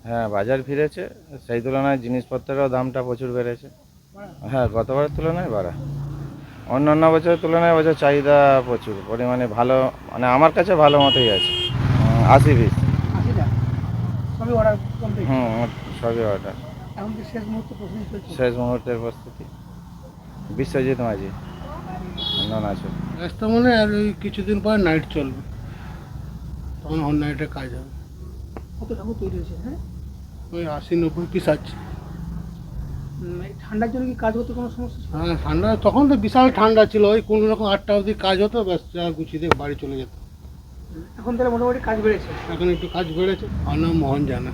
হ্যাঁ, বাজার ফিরেছে। সেই তুলনায় জিনিসপত্রেরও দামটা প্রচুর বেড়েছে। হ্যাঁ, গতবারের তুলনায় বাড়া। অন্যান্য বছরের তুলনায় এবছর চাহিদা প্রচুর পরিমাণে ভালো, মানে আমার কাছে ভালো মতোই আছে। 80 পিস। 80টা সবই অর্ডার কমপ্লিট। সবই অর্ডার। এখন কি শেষ মুহূর্তে প্রস্তুতি চলছে? শেষ মুহূর্তের প্রস্তুতি। বিশ্বজিৎ মাঝি, নন আছে। রাস্তা মানে আর ওই কিছুদিন পর নাইট চলবে, তখন অন নাইটে কাজ হবে। কত ঠাকুর তৈরি হয়েছে? হ্যাঁ, ওই 80-90 পিস আছে। এই ঠান্ডার জন্য কি কাজ করতে কোনো সমস্যা ছিল? হ্যাঁ ঠান্ডা, তখন তো বিশাল ঠান্ডা ছিল, ওই কোনো রকম 8টা অবধি কাজ হতো, ব্যাস যা গুছিয়ে দিয়ে বাড়ি চলে যেত। এখন তাহলে মোটামুটি কাজ বেড়েছে। এখন একটু কাজ বেড়েছে। আমার নাম মোহন জানা।